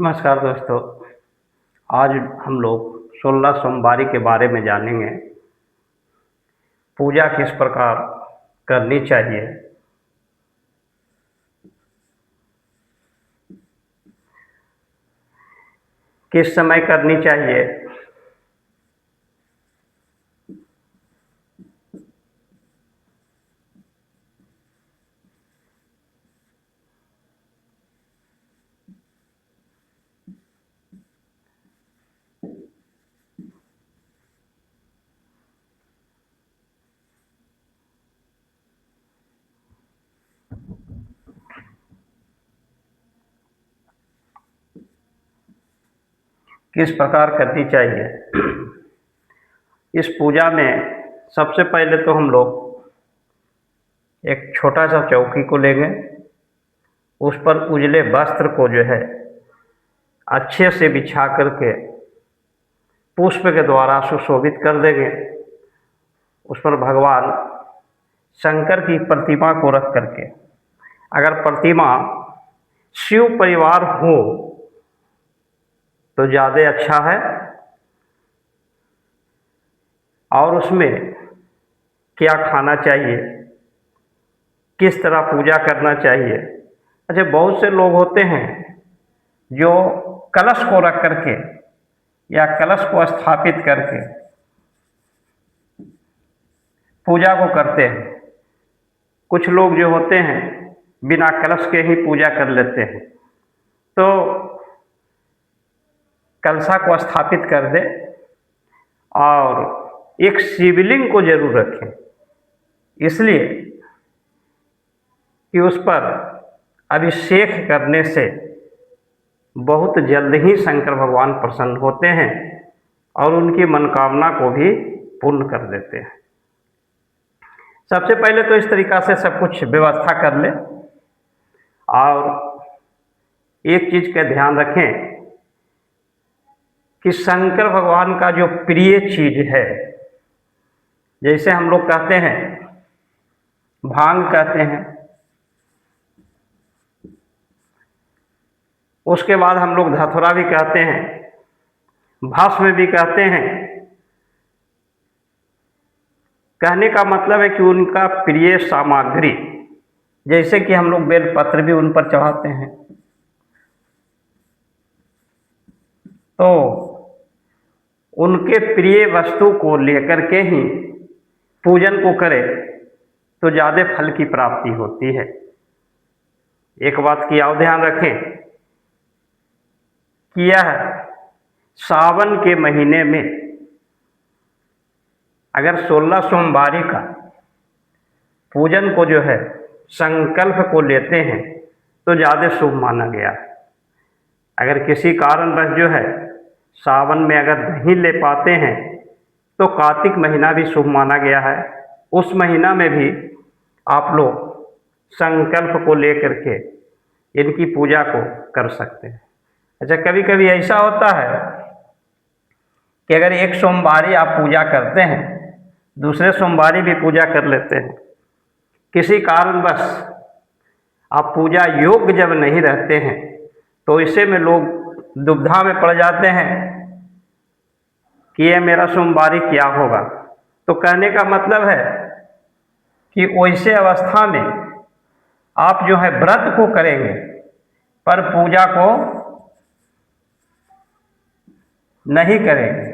नमस्कार दोस्तों। आज हम लोग 16 सोमवारी के बारे में जानेंगे। पूजा किस प्रकार करनी चाहिए, किस समय करनी चाहिए, किस प्रकार करनी चाहिए। इस पूजा में सबसे पहले तो हम लोग एक छोटा सा चौकी को लेंगे, उस पर उजले वस्त्र को जो है अच्छे से बिछा करके पुष्प के द्वारा सुशोभित कर देंगे। उस पर भगवान शंकर की प्रतिमा को रख करके, अगर प्रतिमा शिव परिवार हो तो ज़्यादा अच्छा है, और उसमें क्या खाना चाहिए, किस तरह पूजा करना चाहिए। अच्छा, बहुत से लोग होते हैं जो कलश को रख करके या कलश को स्थापित करके पूजा को करते हैं। कुछ लोग जो होते हैं बिना कलश के ही पूजा कर लेते हैं। तो कलशा को स्थापित कर दे और एक शिवलिंग को जरूर रखें, इसलिए कि उस पर अभिषेक करने से बहुत जल्द ही शंकर भगवान प्रसन्न होते हैं और उनकी मनोकामना को भी पूर्ण कर देते हैं। सबसे पहले तो इस तरीक़ा से सब कुछ व्यवस्था कर ले, और एक चीज़ का ध्यान रखें कि शंकर भगवान का जो प्रिय चीज़ है, जैसे हम लोग कहते हैं भांग कहते हैं, उसके बाद हम लोग धतूरा भी कहते हैं, भस्म भी कहते हैं। कहने का मतलब है कि उनका प्रिय सामग्री, जैसे कि हम लोग बेलपत्र भी उन पर चढ़ाते हैं, तो उनके प्रिय वस्तु को लेकर के ही पूजन को करें तो ज़्यादा फल की प्राप्ति होती है। एक बात की और ध्यान रखें कि यह सावन के महीने में अगर 16 सोमवारी का पूजन को जो है संकल्प को लेते हैं तो ज़्यादा शुभ माना गया है। अगर किसी कारणवश जो है सावन में अगर नहीं ले पाते हैं तो कार्तिक महीना भी शुभ माना गया है। उस महीना में भी आप लोग संकल्प को लेकर के इनकी पूजा को कर सकते हैं। अच्छा, कभी कभी ऐसा होता है कि अगर एक सोमवारी आप पूजा करते हैं, दूसरे सोमवारी भी पूजा कर लेते हैं, किसी कारणवश आप पूजा योग्य जब नहीं रहते हैं तो ऐसे में लोग दुविधा में पड़ जाते हैं कि ये मेरा सोमवारी क्या होगा। तो कहने का मतलब है कि वैसे अवस्था में आप जो है व्रत को करेंगे पर पूजा को नहीं करेंगे।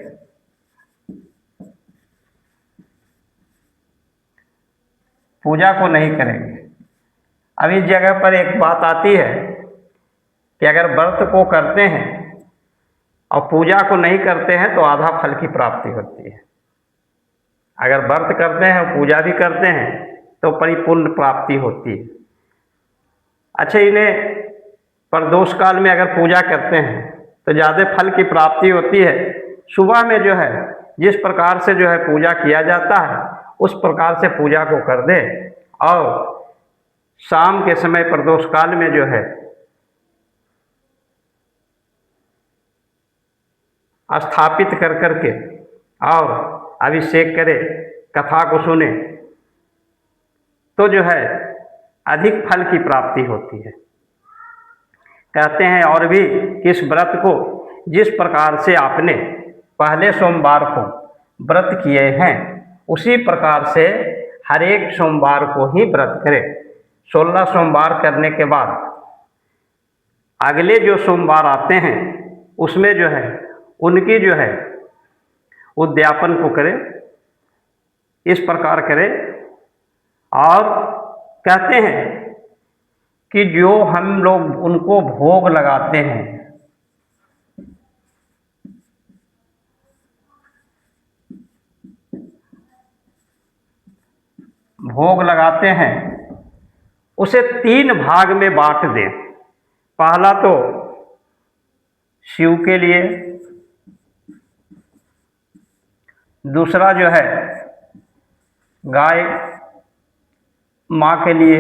पूजा को नहीं करेंगे। अब इस जगह पर एक बात आती है कि अगर व्रत को करते हैं और पूजा को नहीं करते हैं तो आधा फल की प्राप्ति होती है। अगर व्रत करते हैं और पूजा भी करते हैं तो परिपूर्ण प्राप्ति होती है। अच्छा, इन्हें प्रदोष काल में अगर पूजा करते हैं तो ज़्यादा फल की प्राप्ति होती है। सुबह में जो है जिस प्रकार से जो है पूजा किया जाता है उस प्रकार से पूजा को कर दे, और शाम के समय प्रदोष काल में जो है स्थापित कर करके और अभिषेक करे, कथा को सुने तो जो है अधिक फल की प्राप्ति होती है। कहते हैं और भी किस व्रत को जिस प्रकार से आपने पहले सोमवार को व्रत किए हैं उसी प्रकार से हर एक सोमवार को ही व्रत करें। 16 सोमवार करने के बाद अगले जो सोमवार आते हैं उसमें जो है उनकी जो है उद्यापन को करें, इस प्रकार करें। और कहते हैं कि जो हम लोग उनको भोग लगाते हैं, भोग लगाते हैं उसे 3 भाग में बांट दें। पहला तो शिव के लिए, दूसरा जो है गाय माँ के लिए,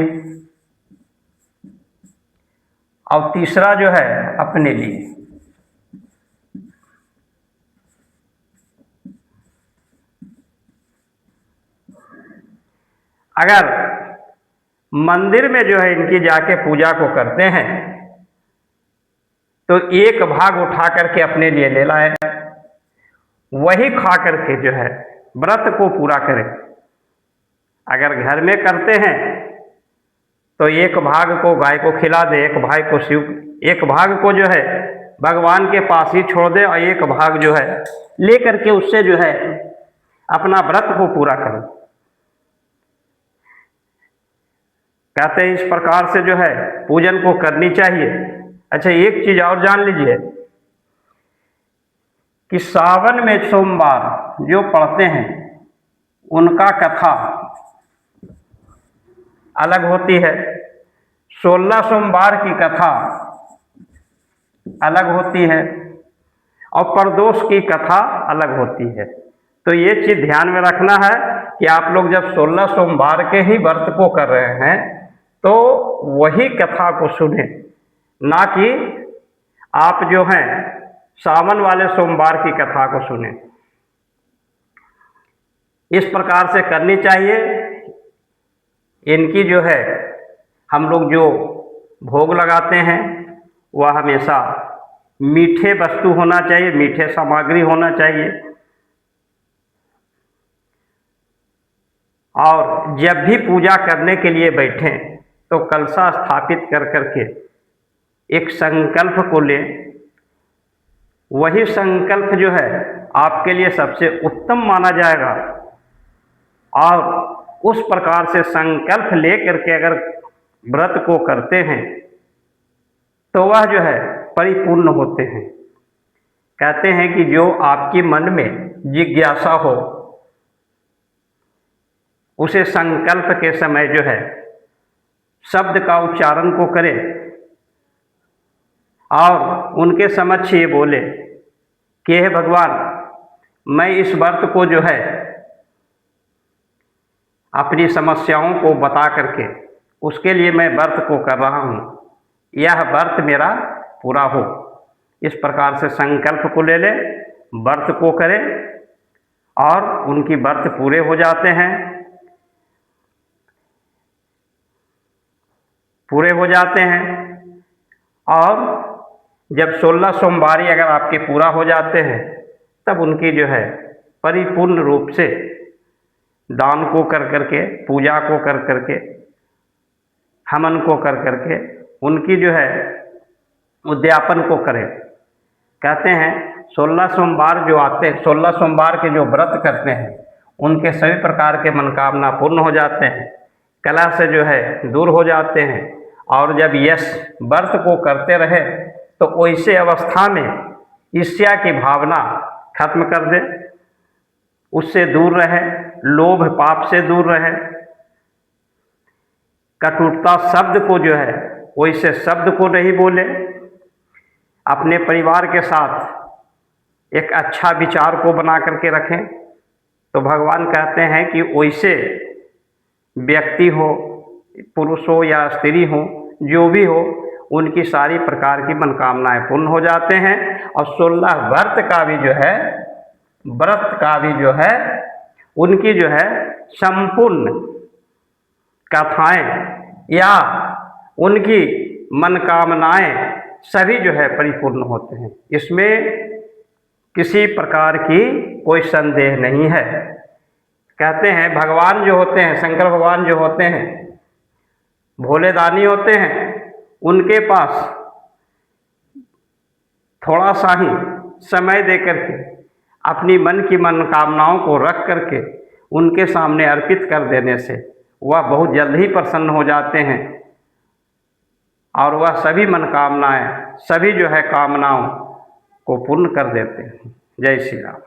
और तीसरा जो है अपने लिए। अगर मंदिर में जो है इनकी जाके पूजा को करते हैं तो एक भाग उठा करके अपने लिए ले लाए, वही खा करके जो है व्रत को पूरा करें। अगर घर में करते हैं तो एक भाग को गाय को खिला दे, एक भाग को शिव, एक भाग को जो है भगवान के पास ही छोड़ दे और एक भाग जो है ले करके उससे जो है अपना व्रत को पूरा करें। कहते हैं इस प्रकार से जो है पूजन को करनी चाहिए। अच्छा, एक चीज और जान लीजिए कि सावन में सोमवार जो पढ़ते हैं उनका कथा अलग होती है, 16 सोमवार की कथा अलग होती है और प्रदोष की कथा अलग होती है। तो ये चीज ध्यान में रखना है कि आप लोग जब 16 सोमवार के ही व्रत को कर रहे हैं तो वही कथा को सुने, ना कि आप जो हैं सावन वाले सोमवार की कथा को सुने। इस प्रकार से करनी चाहिए। इनकी जो है हम लोग जो भोग लगाते हैं वह हमेशा मीठे वस्तु होना चाहिए, मीठे सामग्री होना चाहिए। और जब भी पूजा करने के लिए बैठें तो कलशा स्थापित कर करके एक संकल्प को लें। वही संकल्प जो है आपके लिए सबसे उत्तम माना जाएगा और उस प्रकार से संकल्प ले करके अगर व्रत को करते हैं तो वह जो है परिपूर्ण होते हैं। कहते हैं कि जो आपके मन में जिज्ञासा हो उसे संकल्प के समय जो है शब्द का उच्चारण को करें और उनके समक्ष ये बोले कि हे भगवान, मैं इस व्रत को जो है अपनी समस्याओं को बता करके उसके लिए मैं व्रत को कर रहा हूँ, यह व्रत मेरा पूरा हो। इस प्रकार से संकल्प को ले ले, व्रत को करें और उनकी व्रत पूरे हो जाते हैं, पूरे हो जाते हैं। और जब 16 सोमवारी अगर आपके पूरा हो जाते हैं तब उनकी जो है परिपूर्ण रूप से दान को कर करके, पूजा को कर करके, हवन को कर करके उनकी जो है उद्यापन को करें। कहते हैं 16 सोमवार जो आते हैं, 16 सोमवार के जो व्रत करते हैं उनके सभी प्रकार के मनोकामना पूर्ण हो जाते हैं, कलह से जो है दूर हो जाते हैं। और जब यश व्रत को करते रहे तो वैसे अवस्था में ईर्ष्या की भावना खत्म कर दे, उससे दूर रहे, लोभ पाप से दूर रहे, कटुता शब्द को जो है वैसे शब्द को नहीं बोले, अपने परिवार के साथ एक अच्छा विचार को बना करके रखें। तो भगवान कहते हैं कि वैसे व्यक्ति हो, पुरुष हो या स्त्री हो, जो भी हो, उनकी सारी प्रकार की मनोकामनाएं पूर्ण हो जाते हैं। और 16 व्रत का भी जो है, व्रत का भी जो है उनकी जो है संपूर्ण कथाएं या उनकी मनोकामनाएं सभी जो है परिपूर्ण होते हैं, इसमें किसी प्रकार की कोई संदेह नहीं है। कहते हैं भगवान जो होते हैं, शंकर भगवान जो होते हैं, भोले दानी होते हैं, उनके पास थोड़ा सा ही समय दे करके अपनी मन की मनोकामनाओं को रख करके उनके सामने अर्पित कर देने से वह बहुत जल्द ही प्रसन्न हो जाते हैं और वह सभी मनोकामनाएं, सभी जो है कामनाओं को पूर्ण कर देते हैं। जय श्री राम।